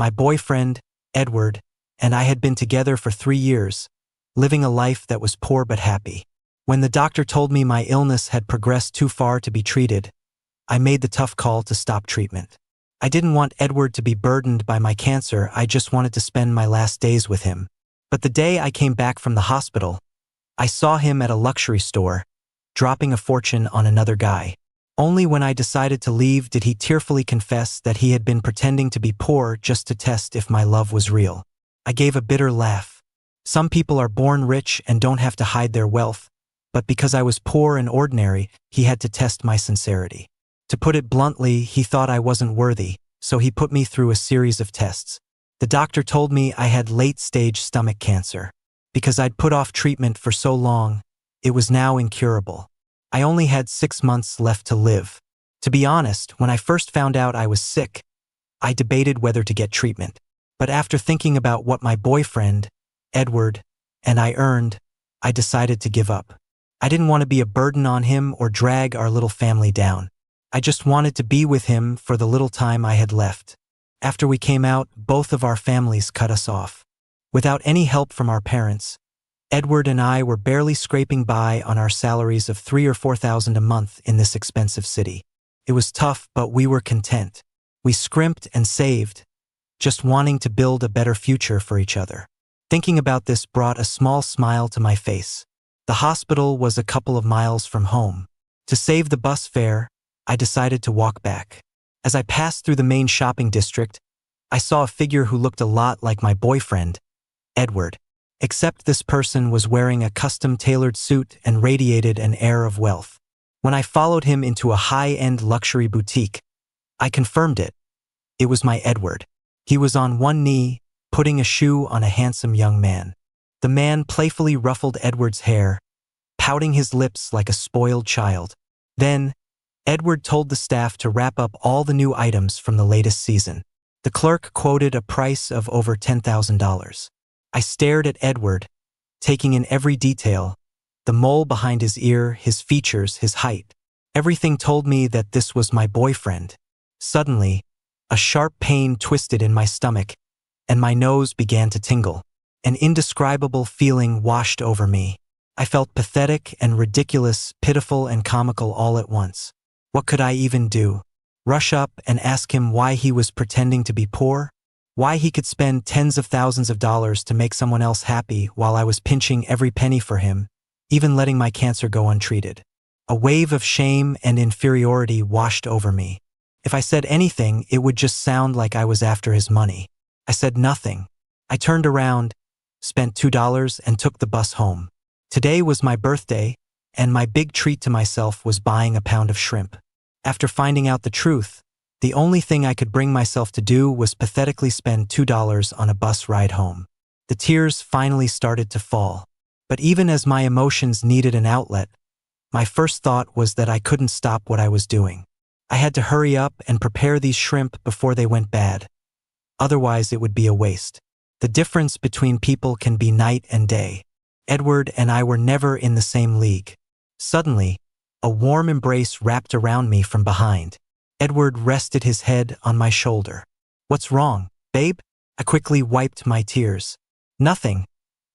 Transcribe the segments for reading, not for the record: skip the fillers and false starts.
My boyfriend, Edward, and I had been together for 3 years, living a life that was poor but happy. When the doctor told me my illness had progressed too far to be treated, I made the tough call to stop treatment. I didn't want Edward to be burdened by my cancer, I just wanted to spend my last days with him. But the day I came back from the hospital, I saw him at a luxury store, dropping a fortune on another guy. Only when I decided to leave did he tearfully confess that he had been pretending to be poor just to test if my love was real. I gave a bitter laugh. Some people are born rich and don't have to hide their wealth, but because I was poor and ordinary, he had to test my sincerity. To put it bluntly, he thought I wasn't worthy, so he put me through a series of tests. The doctor told me I had late-stage stomach cancer. Because I'd put off treatment for so long, it was now incurable. I only had 6 months left to live. To be honest, when I first found out I was sick, I debated whether to get treatment. But after thinking about what my boyfriend, Edward, and I earned, I decided to give up. I didn't want to be a burden on him or drag our little family down. I just wanted to be with him for the little time I had left. After we came out, both of our families cut us off. Without any help from our parents, Edward and I were barely scraping by on our salaries of $3,000 or $4,000 a month in this expensive city. It was tough, but we were content. We scrimped and saved, just wanting to build a better future for each other. Thinking about this brought a small smile to my face. The hospital was a couple of miles from home. To save the bus fare, I decided to walk back. As I passed through the main shopping district, I saw a figure who looked a lot like my boyfriend, Edward. Except this person was wearing a custom-tailored suit and radiated an air of wealth. When I followed him into a high-end luxury boutique, I confirmed it. It was my Edward. He was on one knee, putting a shoe on a handsome young man. The man playfully ruffled Edward's hair, pouting his lips like a spoiled child. Then, Edward told the staff to wrap up all the new items from the latest season. The clerk quoted a price of over $10,000. I stared at Edward, taking in every detail, the mole behind his ear, his features, his height. Everything told me that this was my boyfriend. Suddenly, a sharp pain twisted in my stomach, and my nose began to tingle. An indescribable feeling washed over me. I felt pathetic and ridiculous, pitiful and comical all at once. What could I even do? Rush up and ask him why he was pretending to be poor? Why he could spend tens of thousands of dollars to make someone else happy while I was pinching every penny for him, even letting my cancer go untreated. A wave of shame and inferiority washed over me. If I said anything, it would just sound like I was after his money. I said nothing. I turned around, spent $2 and took the bus home. Today was my birthday, and my big treat to myself was buying a pound of shrimp. After finding out the truth, the only thing I could bring myself to do was pathetically spend $2 on a bus ride home. The tears finally started to fall. But even as my emotions needed an outlet, my first thought was that I couldn't stop what I was doing. I had to hurry up and prepare these shrimp before they went bad. Otherwise, it would be a waste. The difference between people can be night and day. Edward and I were never in the same league. Suddenly, a warm embrace wrapped around me from behind. Edward rested his head on my shoulder. "What's wrong, babe?" I quickly wiped my tears. "Nothing.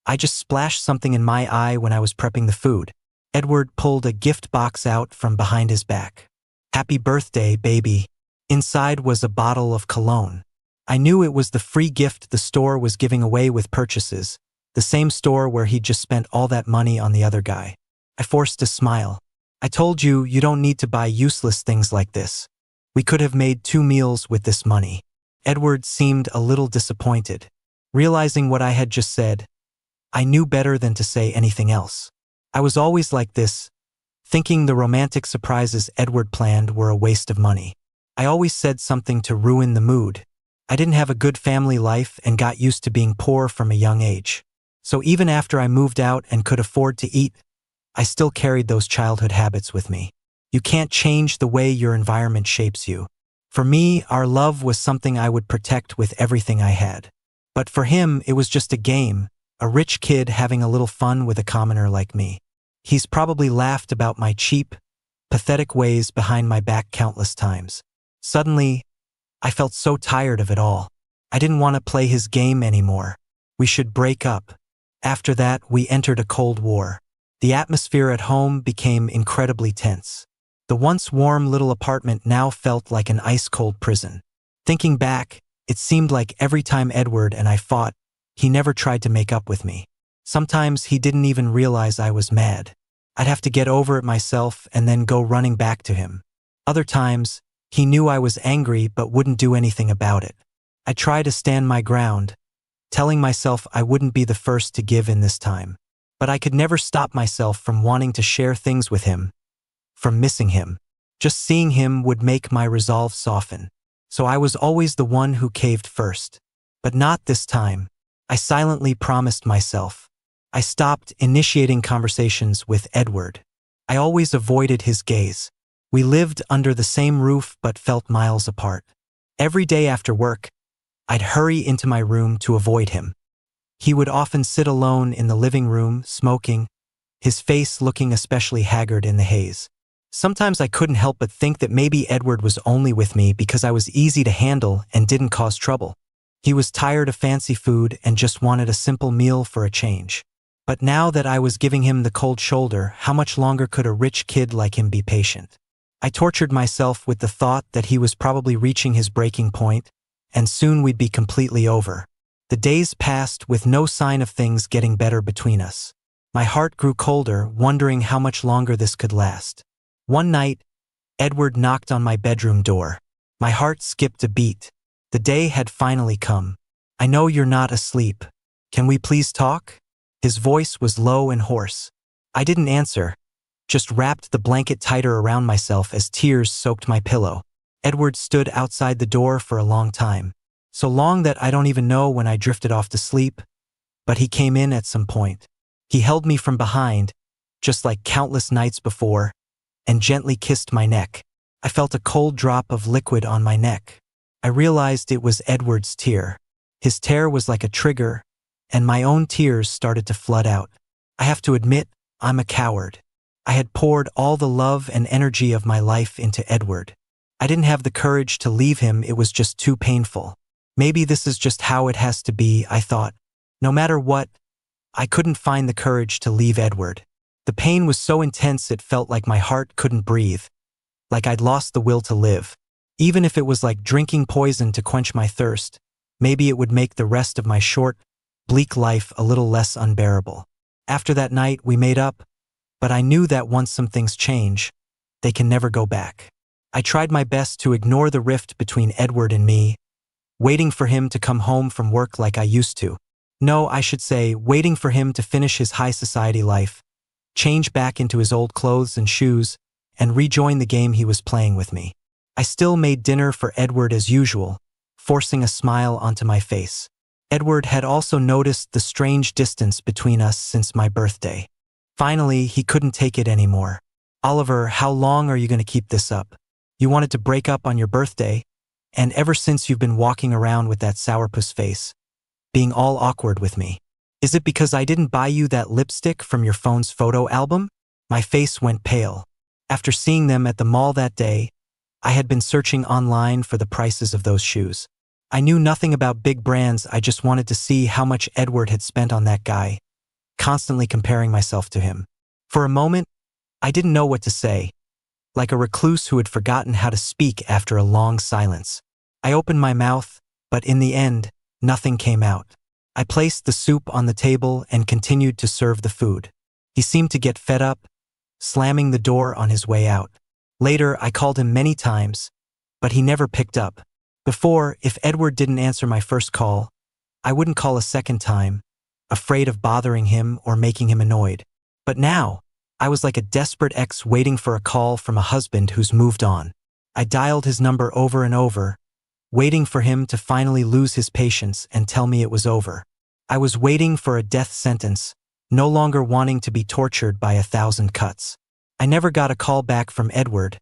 I just splashed something in my eye when I was prepping the food." Edward pulled a gift box out from behind his back. "Happy birthday, baby." Inside was a bottle of cologne. I knew it was the free gift the store was giving away with purchases, the same store where he'd just spent all that money on the other guy. I forced a smile. "I told you, you don't need to buy useless things like this. We could have made 2 meals with this money." Edward seemed a little disappointed. Realizing what I had just said, I knew better than to say anything else. I was always like this, thinking the romantic surprises Edward planned were a waste of money. I always said something to ruin the mood. I didn't have a good family life and got used to being poor from a young age. So even after I moved out and could afford to eat, I still carried those childhood habits with me. You can't change the way your environment shapes you. For me, our love was something I would protect with everything I had. But for him, it was just a game, a rich kid having a little fun with a commoner like me. He's probably laughed about my cheap, pathetic ways behind my back countless times. Suddenly, I felt so tired of it all. I didn't want to play his game anymore. We should break up. After that, we entered a cold war. The atmosphere at home became incredibly tense. The once warm little apartment now felt like an ice-cold prison. Thinking back, it seemed like every time Edward and I fought, he never tried to make up with me. Sometimes he didn't even realize I was mad. I'd have to get over it myself and then go running back to him. Other times, he knew I was angry but wouldn't do anything about it. I tried to stand my ground, telling myself I wouldn't be the first to give in this time. But I could never stop myself from wanting to share things with him, from missing him. Just seeing him would make my resolve soften. So I was always the one who caved first. But not this time. I silently promised myself. I stopped initiating conversations with Edward. I always avoided his gaze. We lived under the same roof but felt miles apart. Every day after work, I'd hurry into my room to avoid him. He would often sit alone in the living room, smoking, his face looking especially haggard in the haze. Sometimes I couldn't help but think that maybe Edward was only with me because I was easy to handle and didn't cause trouble. He was tired of fancy food and just wanted a simple meal for a change. But now that I was giving him the cold shoulder, how much longer could a rich kid like him be patient? I tortured myself with the thought that he was probably reaching his breaking point, and soon we'd be completely over. The days passed with no sign of things getting better between us. My heart grew colder, wondering how much longer this could last. One night, Edward knocked on my bedroom door. My heart skipped a beat. The day had finally come. "I know you're not asleep. Can we please talk?" His voice was low and hoarse. I didn't answer, just wrapped the blanket tighter around myself as tears soaked my pillow. Edward stood outside the door for a long time. So long that I don't even know when I drifted off to sleep, but he came in at some point. He held me from behind, just like countless nights before, and gently kissed my neck. I felt a cold drop of liquid on my neck. I realized it was Edward's tear. His tear was like a trigger, and my own tears started to flood out. I have to admit, I'm a coward. I had poured all the love and energy of my life into Edward. I didn't have the courage to leave him, it was just too painful. Maybe this is just how it has to be, I thought. No matter what, I couldn't find the courage to leave Edward. The pain was so intense it felt like my heart couldn't breathe, like I'd lost the will to live. Even if it was like drinking poison to quench my thirst, maybe it would make the rest of my short, bleak life a little less unbearable. After that night, we made up, but I knew that once some things change, they can never go back. I tried my best to ignore the rift between Edward and me, waiting for him to come home from work like I used to. No, I should say, waiting for him to finish his high society life, change back into his old clothes and shoes, and rejoin the game he was playing with me. I still made dinner for Edward as usual, forcing a smile onto my face. Edward had also noticed the strange distance between us since my birthday. Finally, he couldn't take it anymore. "Oliver, how long are you going to keep this up? You wanted to break up on your birthday, and ever since you've been walking around with that sourpuss face, being all awkward with me. Is it because I didn't buy you that lipstick from your phone's photo album?" My face went pale. After seeing them at the mall that day, I had been searching online for the prices of those shoes. I knew nothing about big brands, I just wanted to see how much Edward had spent on that guy, constantly comparing myself to him. For a moment, I didn't know what to say, like a recluse who had forgotten how to speak after a long silence. I opened my mouth, but in the end, nothing came out. I placed the soup on the table and continued to serve the food. He seemed to get fed up, slamming the door on his way out. Later, I called him many times, but he never picked up. Before, if Edward didn't answer my first call, I wouldn't call a second time, afraid of bothering him or making him annoyed. But now, I was like a desperate ex waiting for a call from a husband who's moved on. I dialed his number over and over, waiting for him to finally lose his patience and tell me it was over. I was waiting for a death sentence, no longer wanting to be tortured by 1,000 cuts. I never got a call back from Edward,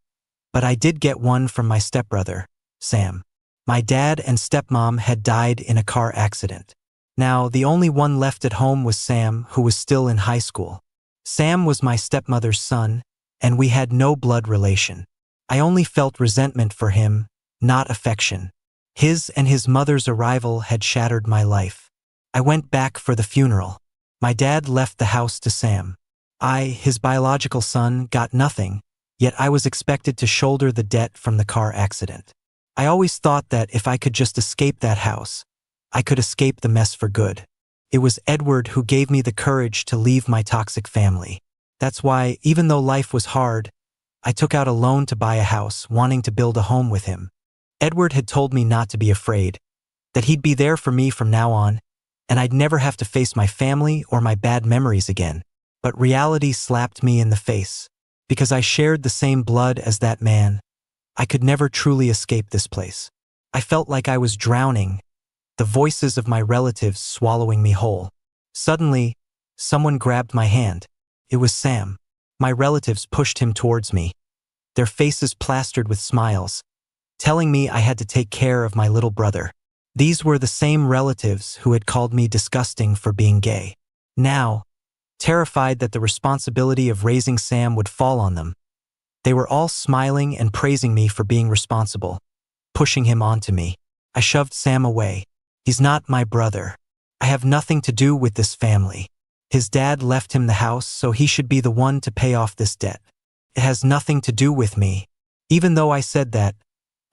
but I did get one from my stepbrother, Sam. My dad and stepmom had died in a car accident. Now, the only one left at home was Sam, who was still in high school. Sam was my stepmother's son, and we had no blood relation. I only felt resentment for him, not affection. His and his mother's arrival had shattered my life. I went back for the funeral. My dad left the house to Sam. I, his biological son, got nothing, yet I was expected to shoulder the debt from the car accident. I always thought that if I could just escape that house, I could escape the mess for good. It was Edward who gave me the courage to leave my toxic family. That's why, even though life was hard, I took out a loan to buy a house, wanting to build a home with him. Edward had told me not to be afraid, that he'd be there for me from now on, and I'd never have to face my family or my bad memories again. But reality slapped me in the face. Because I shared the same blood as that man, I could never truly escape this place. I felt like I was drowning, the voices of my relatives swallowing me whole. Suddenly, someone grabbed my hand. It was Sam. My relatives pushed him towards me, their faces plastered with smiles, telling me I had to take care of my little brother. These were the same relatives who had called me disgusting for being gay. Now, terrified that the responsibility of raising Sam would fall on them, they were all smiling and praising me for being responsible, pushing him onto me. I shoved Sam away. He's not my brother. I have nothing to do with this family. His dad left him the house, so he should be the one to pay off this debt. It has nothing to do with me. Even though I said that,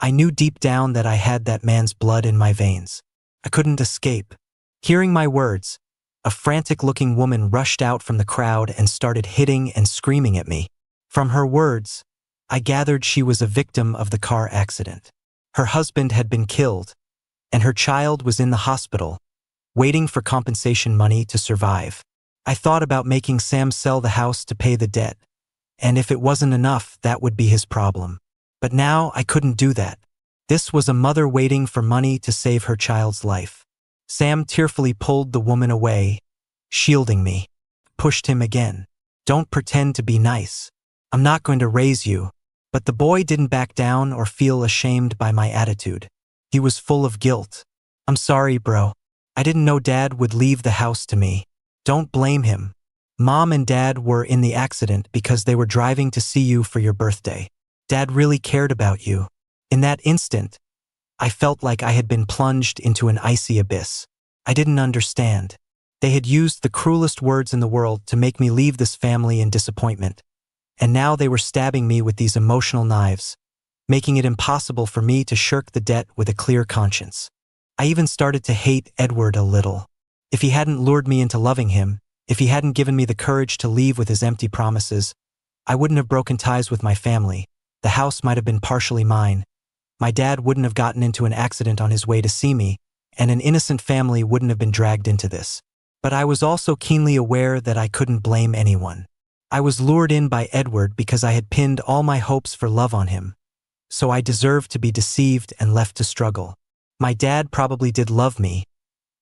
I knew deep down that I had that man's blood in my veins. I couldn't escape. Hearing my words, a frantic-looking woman rushed out from the crowd and started hitting and screaming at me. From her words, I gathered she was a victim of the car accident. Her husband had been killed, and her child was in the hospital, waiting for compensation money to survive. I thought about making Sam sell the house to pay the debt, and if it wasn't enough, that would be his problem. But now I couldn't do that. This was a mother waiting for money to save her child's life. Sam tearfully pulled the woman away, shielding me. Pushed him again. Don't pretend to be nice. I'm not going to raise you. But the boy didn't back down or feel ashamed by my attitude. He was full of guilt. I'm sorry, bro. I didn't know Dad would leave the house to me. Don't blame him. Mom and Dad were in the accident because they were driving to see you for your birthday. Dad really cared about you. In that instant, I felt like I had been plunged into an icy abyss. I didn't understand. They had used the cruelest words in the world to make me leave this family in disappointment. And now they were stabbing me with these emotional knives, making it impossible for me to shirk the debt with a clear conscience. I even started to hate Edward a little. If he hadn't lured me into loving him, if he hadn't given me the courage to leave with his empty promises, I wouldn't have broken ties with my family. The house might have been partially mine. My dad wouldn't have gotten into an accident on his way to see me, and an innocent family wouldn't have been dragged into this. But I was also keenly aware that I couldn't blame anyone. I was lured in by Edward because I had pinned all my hopes for love on him. So I deserved to be deceived and left to struggle. My dad probably did love me,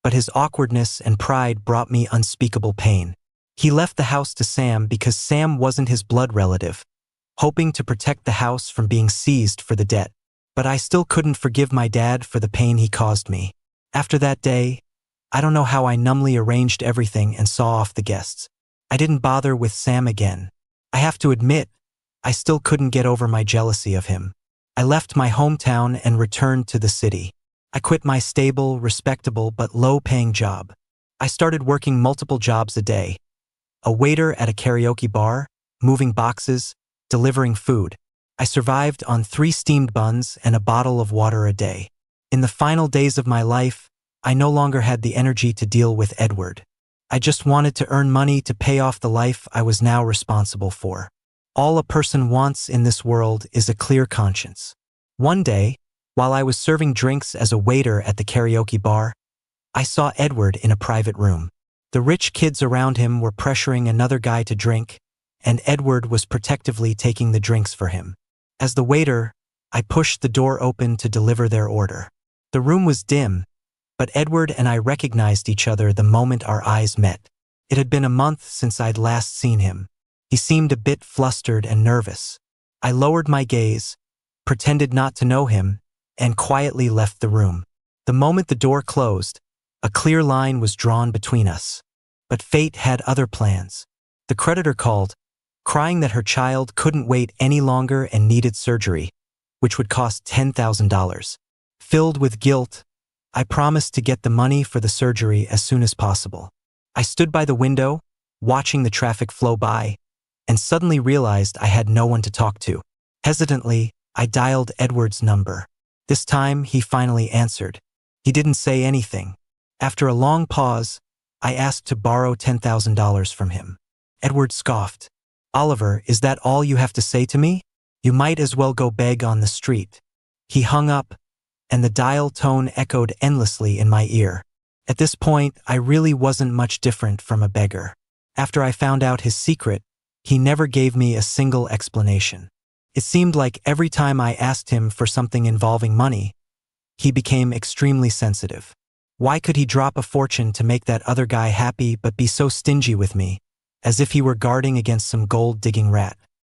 but his awkwardness and pride brought me unspeakable pain. He left the house to Sam because Sam wasn't his blood relative, hoping to protect the house from being seized for the debt. But I still couldn't forgive my dad for the pain he caused me. After that day, I don't know how I numbly arranged everything and saw off the guests. I didn't bother with Sam again. I have to admit, I still couldn't get over my jealousy of him. I left my hometown and returned to the city. I quit my stable, respectable, but low-paying job. I started working multiple jobs a day. A waiter at a karaoke bar, moving boxes, delivering food. I survived on 3 steamed buns and a bottle of water a day. In the final days of my life, I no longer had the energy to deal with Edward. I just wanted to earn money to pay off the life I was now responsible for. All a person wants in this world is a clear conscience. One day, while I was serving drinks as a waiter at the karaoke bar, I saw Edward in a private room. The rich kids around him were pressuring another guy to drink, and Edward was protectively taking the drinks for him. As the waiter, I pushed the door open to deliver their order. The room was dim, but Edward and I recognized each other the moment our eyes met. It had been a month since I'd last seen him. He seemed a bit flustered and nervous. I lowered my gaze, pretended not to know him, and quietly left the room. The moment the door closed, a clear line was drawn between us. But fate had other plans. The creditor called, crying that her child couldn't wait any longer and needed surgery, which would cost $10,000. Filled with guilt, I promised to get the money for the surgery as soon as possible. I stood by the window, watching the traffic flow by, and suddenly realized I had no one to talk to. Hesitantly, I dialed Edward's number. This time, he finally answered. He didn't say anything. After a long pause, I asked to borrow $10,000 from him. Edward scoffed. "Oliver, is that all you have to say to me? You might as well go beg on the street." He hung up, and the dial tone echoed endlessly in my ear. At this point, I really wasn't much different from a beggar. After I found out his secret, he never gave me a single explanation. It seemed like every time I asked him for something involving money, he became extremely sensitive. Why could he drop a fortune to make that other guy happy but be so stingy with me, as if he were guarding against some gold-digging rat?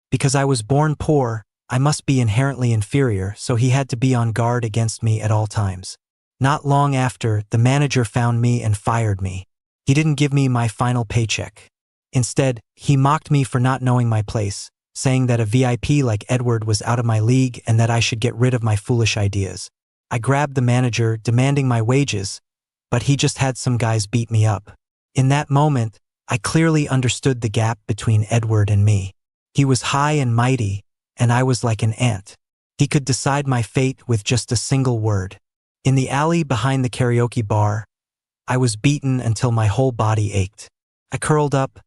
Because I was born poor, I must be inherently inferior, so he had to be on guard against me at all times. Not long after, the manager found me and fired me. He didn't give me my final paycheck. Instead, he mocked me for not knowing my place, saying that a VIP like Edward was out of my league and that I should get rid of my foolish ideas. I grabbed the manager, demanding my wages, but he just had some guys beat me up. In that moment, I clearly understood the gap between Edward and me. He was high and mighty, and I was like an ant. He could decide my fate with just a single word. In the alley behind the karaoke bar, I was beaten until my whole body ached. I curled up,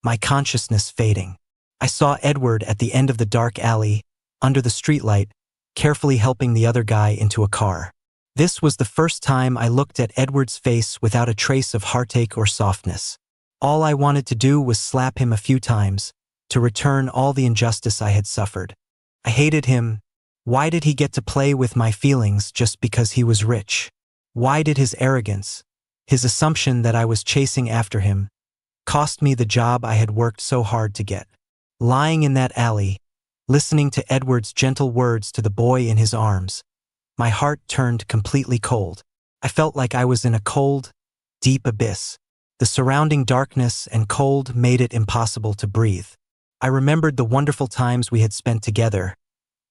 my consciousness fading. I saw Edward at the end of the dark alley, under the streetlight, carefully helping the other guy into a car. This was the first time I looked at Edward's face without a trace of heartache or softness. All I wanted to do was slap him a few times, to return all the injustice I had suffered. I hated him. Why did he get to play with my feelings just because he was rich? Why did his arrogance, his assumption that I was chasing after him, cost me the job I had worked so hard to get? Lying in that alley, listening to Edward's gentle words to the boy in his arms, my heart turned completely cold. I felt like I was in a cold, deep abyss. The surrounding darkness and cold made it impossible to breathe. I remembered the wonderful times we had spent together,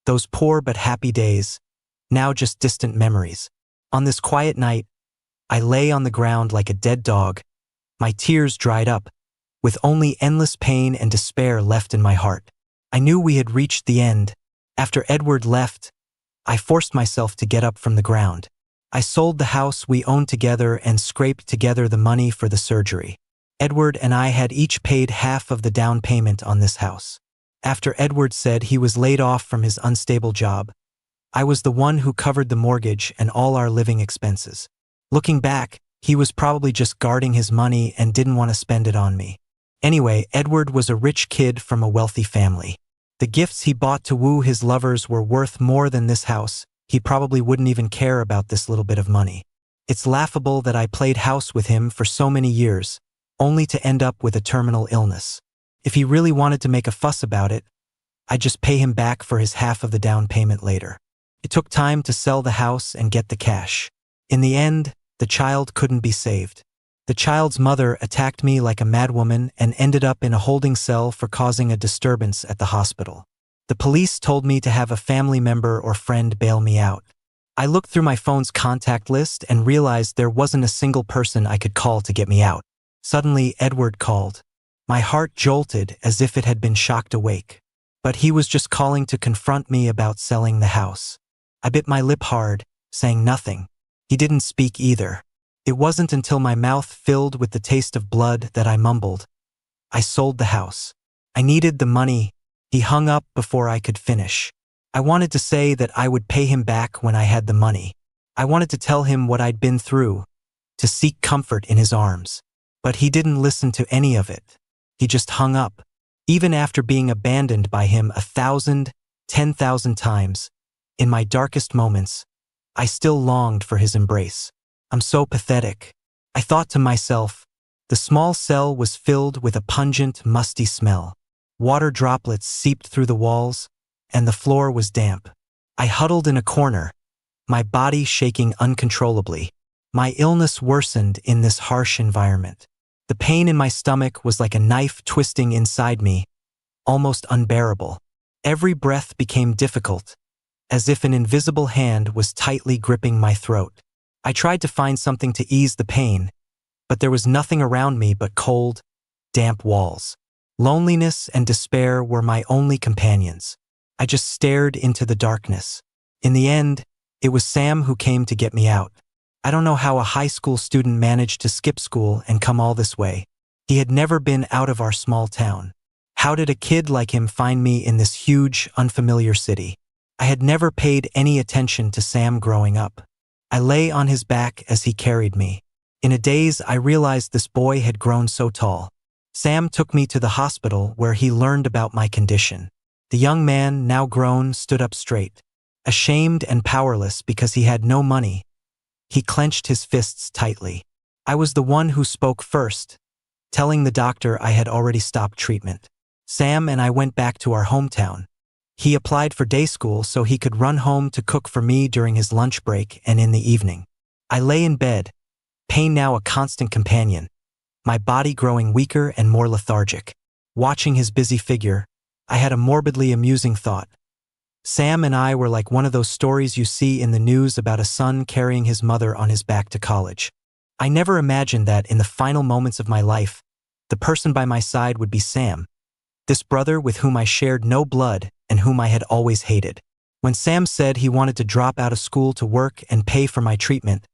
those poor but happy days, now just distant memories. On this quiet night, I lay on the ground like a dead dog, my tears dried up, with only endless pain and despair left in my heart. I knew we had reached the end. After Edward left, I forced myself to get up from the ground. I sold the house we owned together and scraped together the money for the surgery. Edward and I had each paid half of the down payment on this house. After Edward said he was laid off from his unstable job, I was the one who covered the mortgage and all our living expenses. Looking back, he was probably just guarding his money and didn't want to spend it on me. Anyway, Edward was a rich kid from a wealthy family. The gifts he bought to woo his lovers were worth more than this house. He probably wouldn't even care about this little bit of money. It's laughable that I played house with him for so many years, only to end up with a terminal illness. If he really wanted to make a fuss about it, I'd just pay him back for his half of the down payment later. It took time to sell the house and get the cash. In the end, the child couldn't be saved. The child's mother attacked me like a madwoman and ended up in a holding cell for causing a disturbance at the hospital. The police told me to have a family member or friend bail me out. I looked through my phone's contact list and realized there wasn't a single person I could call to get me out. Suddenly, Edward called. My heart jolted as if it had been shocked awake. But he was just calling to confront me about selling the house. I bit my lip hard, saying nothing. He didn't speak either. It wasn't until my mouth filled with the taste of blood that I mumbled, "I sold the house. I needed the money." He hung up before I could finish. I wanted to say that I would pay him back when I had the money. I wanted to tell him what I'd been through, to seek comfort in his arms. But he didn't listen to any of it. He just hung up. Even after being abandoned by him 1,000, 10,000 times, in my darkest moments, I still longed for his embrace. I'm so pathetic. I thought to myself. The small cell was filled with a pungent, musty smell. Water droplets seeped through the walls, and the floor was damp. I huddled in a corner, my body shaking uncontrollably. My illness worsened in this harsh environment. The pain in my stomach was like a knife twisting inside me, almost unbearable. Every breath became difficult, as if an invisible hand was tightly gripping my throat. I tried to find something to ease the pain, but there was nothing around me but cold, damp walls. Loneliness and despair were my only companions. I just stared into the darkness. In the end, it was Sam who came to get me out. I don't know how a high school student managed to skip school and come all this way. He had never been out of our small town. How did a kid like him find me in this huge, unfamiliar city? I had never paid any attention to Sam growing up. I lay on his back as he carried me. In a daze, I realized this boy had grown so tall. Sam took me to the hospital where he learned about my condition. The young man, now grown, stood up straight. Ashamed and powerless because he had no money, he clenched his fists tightly. I was the one who spoke first, telling the doctor I had already stopped treatment. Sam and I went back to our hometown. He applied for day school so he could run home to cook for me during his lunch break and in the evening. I lay in bed, pain now a constant companion, my body growing weaker and more lethargic. Watching his busy figure, I had a morbidly amusing thought. Sam and I were like one of those stories you see in the news about a son carrying his mother on his back to college. I never imagined that in the final moments of my life, the person by my side would be Sam, this brother with whom I shared no blood and whom I had always hated. When Sam said he wanted to drop out of school to work and pay for my treatment,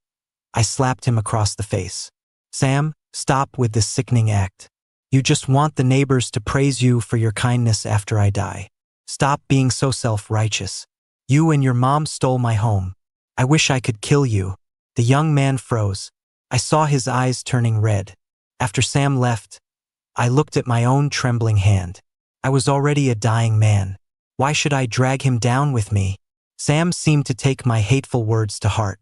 I slapped him across the face. Sam, stop with this sickening act. You just want the neighbors to praise you for your kindness after I die. Stop being so self-righteous. You and your mom stole my home. I wish I could kill you. The young man froze. I saw his eyes turning red. After Sam left, I looked at my own trembling hand. I was already a dying man. Why should I drag him down with me? Sam seemed to take my hateful words to heart.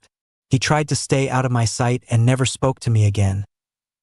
He tried to stay out of my sight and never spoke to me again,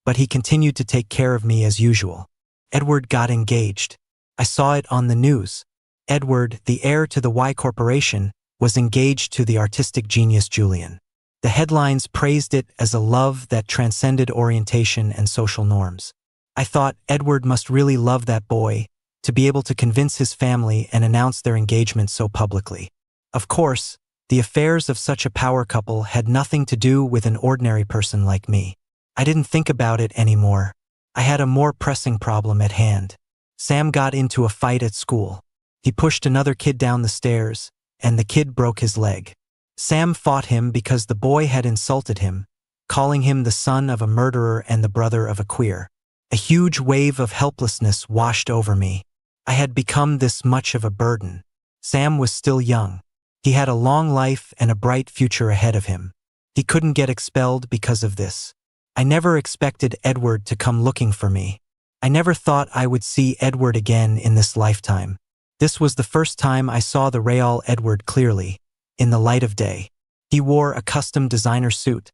but he continued to take care of me as usual. Edward got engaged. I saw it on the news. Edward, the heir to the Y Corporation, was engaged to the artistic genius Julian. The headlines praised it as a love that transcended orientation and social norms. I thought Edward must really love that boy to be able to convince his family and announce their engagement so publicly. Of course, the affairs of such a power couple had nothing to do with an ordinary person like me. I didn't think about it anymore. I had a more pressing problem at hand. Sam got into a fight at school. He pushed another kid down the stairs, and the kid broke his leg. Sam fought him because the boy had insulted him, calling him the son of a murderer and the brother of a queer. A huge wave of helplessness washed over me. I had become this much of a burden. Sam was still young. He had a long life and a bright future ahead of him. He couldn't get expelled because of this. I never expected Edward to come looking for me. I never thought I would see Edward again in this lifetime. This was the first time I saw the real Edward clearly, in the light of day. He wore a custom designer suit,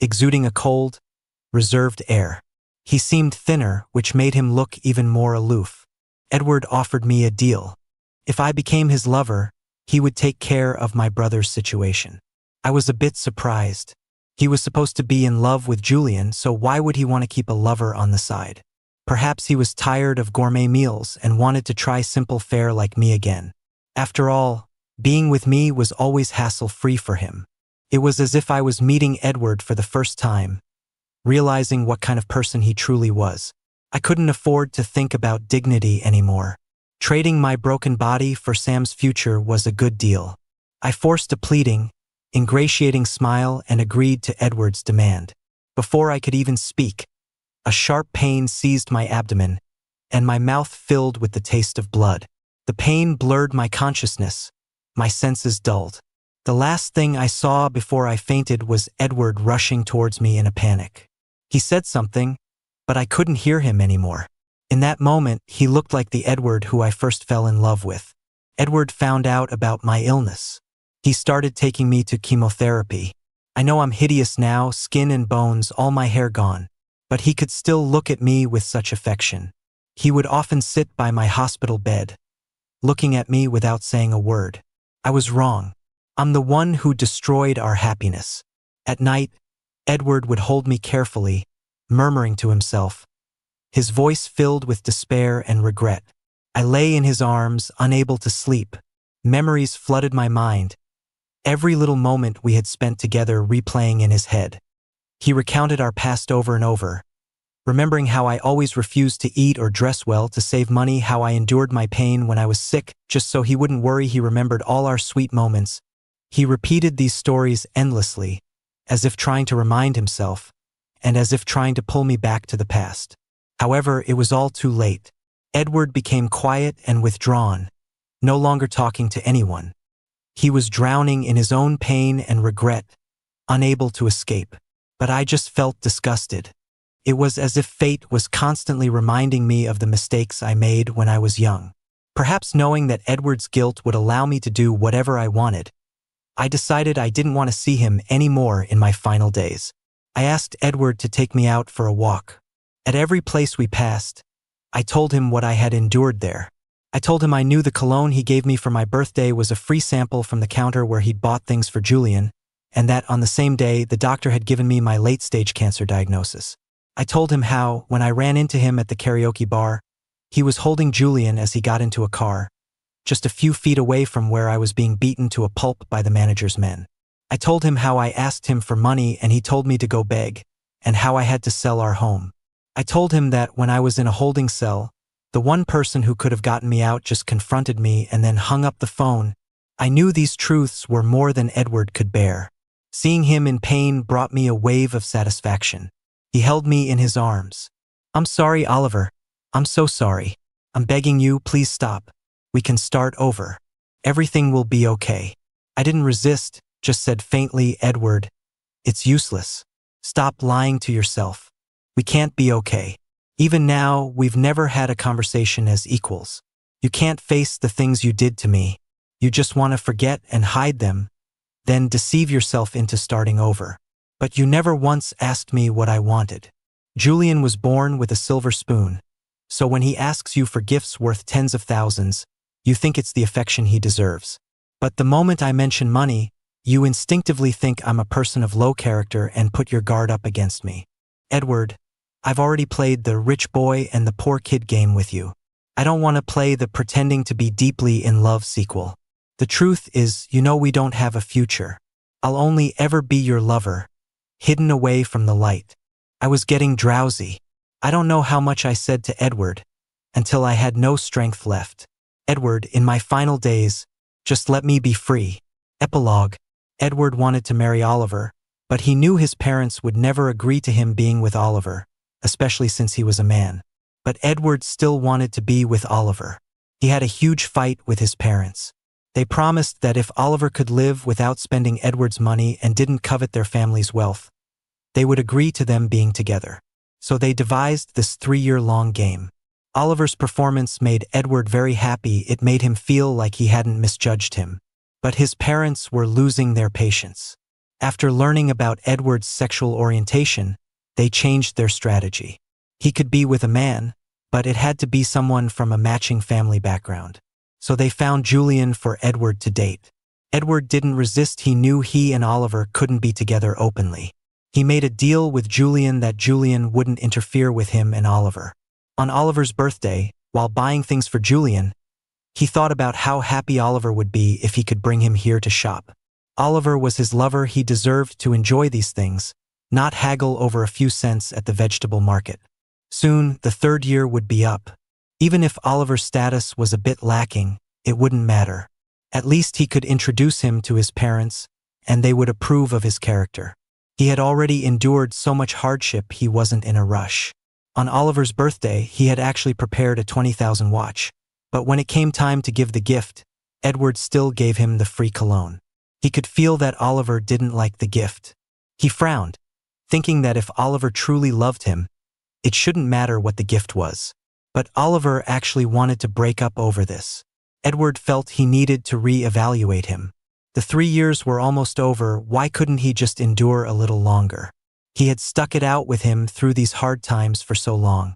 exuding a cold, reserved air. He seemed thinner, which made him look even more aloof. Edward offered me a deal. If I became his lover, he would take care of my brother's situation. I was a bit surprised. He was supposed to be in love with Julian, so why would he want to keep a lover on the side? Perhaps he was tired of gourmet meals and wanted to try simple fare like me again. After all, being with me was always hassle-free for him. It was as if I was meeting Edward for the first time, realizing what kind of person he truly was. I couldn't afford to think about dignity anymore. Trading my broken body for Sam's future was a good deal. I forced a pleading, ingratiating smile and agreed to Edward's demand. Before I could even speak, a sharp pain seized my abdomen, and my mouth filled with the taste of blood. The pain blurred my consciousness, my senses dulled. The last thing I saw before I fainted was Edward rushing towards me in a panic. He said something, but I couldn't hear him anymore. In that moment, he looked like the Edward who I first fell in love with. Edward found out about my illness. He started taking me to chemotherapy. I know I'm hideous now, skin and bones, all my hair gone, but he could still look at me with such affection. He would often sit by my hospital bed, looking at me without saying a word. I was wrong. I'm the one who destroyed our happiness. At night, Edward would hold me carefully, murmuring to himself, his voice filled with despair and regret. I lay in his arms, unable to sleep, Memories flooded my mind, every little moment we had spent together replaying in his head. He recounted our past over and over, remembering how I always refused to eat or dress well to save money, how I endured my pain when I was sick just so he wouldn't worry. He remembered all our sweet moments. He repeated these stories endlessly, as if trying to remind himself, and as if trying to pull me back to the past. However, it was all too late. Edward became quiet and withdrawn, no longer talking to anyone. He was drowning in his own pain and regret, unable to escape. But I just felt disgusted. It was as if fate was constantly reminding me of the mistakes I made when I was young. Perhaps knowing that Edward's guilt would allow me to do whatever I wanted, I decided I didn't want to see him anymore in my final days. I asked Edward to take me out for a walk. At every place we passed, I told him what I had endured there. I told him I knew the cologne he gave me for my birthday was a free sample from the counter where he'd bought things for Julian, and that on the same day the doctor had given me my late-stage cancer diagnosis. I told him how, when I ran into him at the karaoke bar, he was holding Julian as he got into a car, just a few feet away from where I was being beaten to a pulp by the manager's men. I told him how I asked him for money and he told me to go beg, and how I had to sell our home. I told him that when I was in a holding cell, the one person who could have gotten me out just confronted me and then hung up the phone. I knew these truths were more than Edward could bear. Seeing him in pain brought me a wave of satisfaction. He held me in his arms. "I'm sorry, Oliver. I'm so sorry. I'm begging you, please stop. We can start over. Everything will be okay." I didn't resist, just said faintly, "Edward, it's useless. Stop lying to yourself. We can't be okay. Even now, we've never had a conversation as equals. You can't face the things you did to me. You just want to forget and hide them, then deceive yourself into starting over. But you never once asked me what I wanted. Julian was born with a silver spoon, so when he asks you for gifts worth tens of thousands, you think it's the affection he deserves. But the moment I mention money, you instinctively think I'm a person of low character and put your guard up against me. Edward, I've already played the rich boy and the poor kid game with you. I don't want to play the pretending to be deeply in love sequel. The truth is, you know we don't have a future. I'll only ever be your lover, hidden away from the light." I was getting drowsy. I don't know how much I said to Edward, until I had no strength left. "Edward, in my final days, just let me be free." Epilogue. Edward wanted to marry Oliver, but he knew his parents would never agree to him being with Oliver, especially since he was a man. But Edward still wanted to be with Oliver. He had a huge fight with his parents. They promised that if Oliver could live without spending Edward's money and didn't covet their family's wealth, they would agree to them being together. So they devised this 3-year-long game. Oliver's performance made Edward very happy. It made him feel like he hadn't misjudged him. But his parents were losing their patience. After learning about Edward's sexual orientation, they changed their strategy. He could be with a man, but it had to be someone from a matching family background. So they found Julian for Edward to date. Edward didn't resist. He knew he and Oliver couldn't be together openly. He made a deal with Julian that Julian wouldn't interfere with him and Oliver. On Oliver's birthday, while buying things for Julian, he thought about how happy Oliver would be if he could bring him here to shop. Oliver was his lover. He deserved to enjoy these things, not haggle over a few cents at the vegetable market. Soon, the 3rd year would be up. Even if Oliver's status was a bit lacking, it wouldn't matter. At least he could introduce him to his parents, and they would approve of his character. He had already endured so much hardship he wasn't in a rush. On Oliver's birthday, he had actually prepared a 20,000 watch. But when it came time to give the gift, Edward still gave him the free cologne. He could feel that Oliver didn't like the gift. He frowned, thinking that if Oliver truly loved him, it shouldn't matter what the gift was. But Oliver actually wanted to break up over this. Edward felt he needed to re-evaluate him. The 3 years were almost over. Why couldn't he just endure a little longer? He had stuck it out with him through these hard times for so long.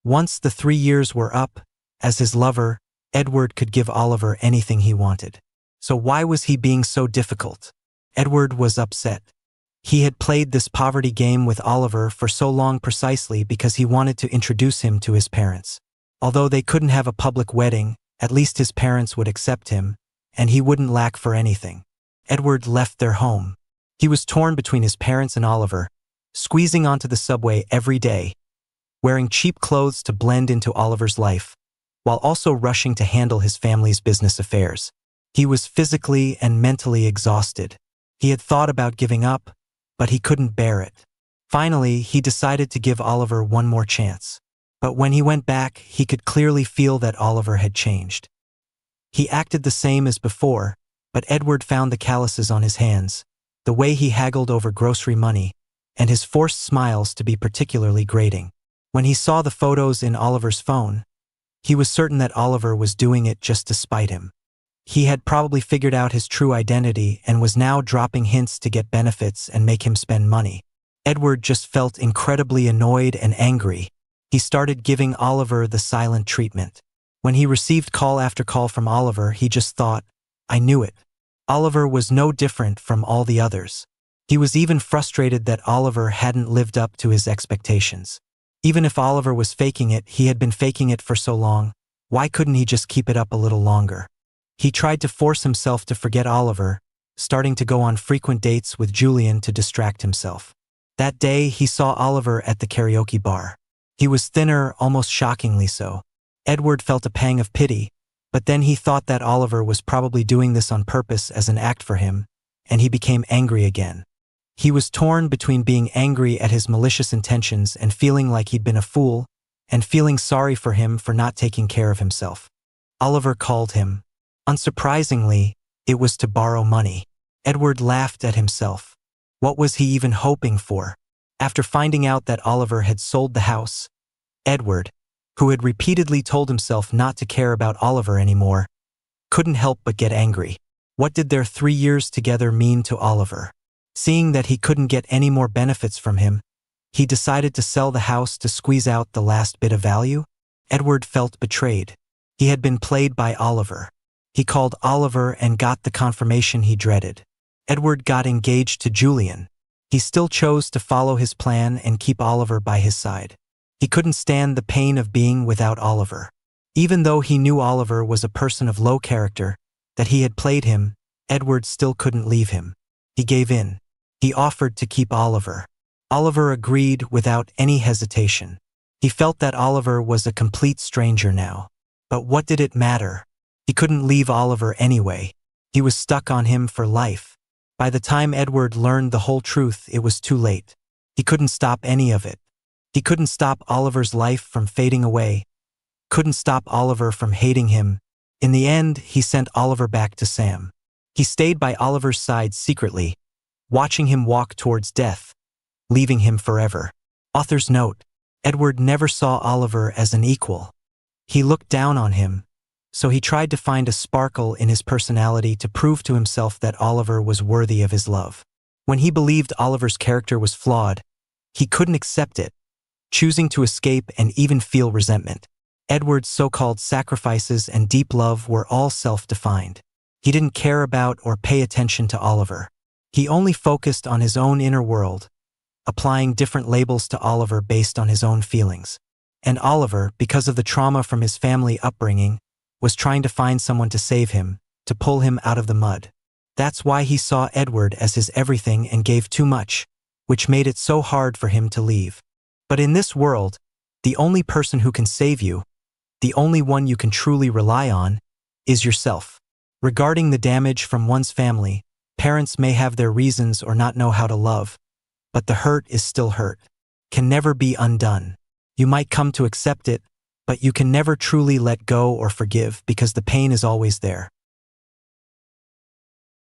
Once the 3 years were up, as his lover, Edward could give Oliver anything he wanted. So why was he being so difficult? Edward was upset. He had played this poverty game with Oliver for so long precisely because he wanted to introduce him to his parents. Although they couldn't have a public wedding, at least his parents would accept him, and he wouldn't lack for anything. Edward left their home. He was torn between his parents and Oliver, squeezing onto the subway every day, wearing cheap clothes to blend into Oliver's life, while also rushing to handle his family's business affairs. He was physically and mentally exhausted. He had thought about giving up, but he couldn't bear it. Finally, he decided to give Oliver one more chance. But when he went back, he could clearly feel that Oliver had changed. He acted the same as before, but Edward found the calluses on his hands, the way he haggled over grocery money, and his forced smiles to be particularly grating. When he saw the photos in Oliver's phone, he was certain that Oliver was doing it just to spite him. He had probably figured out his true identity and was now dropping hints to get benefits and make him spend money. Edward just felt incredibly annoyed and angry. He started giving Oliver the silent treatment. When he received call after call from Oliver, he just thought, I knew it. Oliver was no different from all the others. He was even frustrated that Oliver hadn't lived up to his expectations. Even if Oliver was faking it, he had been faking it for so long. Why couldn't he just keep it up a little longer? He tried to force himself to forget Oliver, starting to go on frequent dates with Julian to distract himself. That day, he saw Oliver at the karaoke bar. He was thinner, almost shockingly so. Edward felt a pang of pity, but then he thought that Oliver was probably doing this on purpose as an act for him, and he became angry again. He was torn between being angry at his malicious intentions and feeling like he'd been a fool, and feeling sorry for him for not taking care of himself. Oliver called him. Unsurprisingly, it was to borrow money. Edward laughed at himself. What was he even hoping for? After finding out that Oliver had sold the house, Edward, who had repeatedly told himself not to care about Oliver anymore, couldn't help but get angry. What did their 3 years together mean to Oliver? Seeing that he couldn't get any more benefits from him, he decided to sell the house to squeeze out the last bit of value. Edward felt betrayed. He had been played by Oliver. He called Oliver and got the confirmation he dreaded. Edward got engaged to Julian. He still chose to follow his plan and keep Oliver by his side. He couldn't stand the pain of being without Oliver. Even though he knew Oliver was a person of low character, that he had played him, Edward still couldn't leave him. He gave in. He offered to keep Oliver. Oliver agreed without any hesitation. He felt that Oliver was a complete stranger now. But what did it matter? He couldn't leave Oliver anyway. He was stuck on him for life. By the time Edward learned the whole truth, it was too late. He couldn't stop any of it. He couldn't stop Oliver's life from fading away. Couldn't stop Oliver from hating him. In the end, he sent Oliver back to Sam. He stayed by Oliver's side secretly, watching him walk towards death, leaving him forever. Author's note: Edward never saw Oliver as an equal. He looked down on him, so he tried to find a sparkle in his personality to prove to himself that Oliver was worthy of his love. When he believed Oliver's character was flawed, he couldn't accept it, choosing to escape and even feel resentment. Edward's so-called sacrifices and deep love were all self-defined. He didn't care about or pay attention to Oliver. He only focused on his own inner world, applying different labels to Oliver based on his own feelings. And Oliver, because of the trauma from his family upbringing, was trying to find someone to save him, to pull him out of the mud. That's why he saw Edward as his everything and gave too much, which made it so hard for him to leave. But in this world, the only person who can save you, the only one you can truly rely on, is yourself. Regarding the damage from one's family, parents may have their reasons or not know how to love, but the hurt is still hurt, can never be undone. You might come to accept it, but you can never truly let go or forgive because the pain is always there.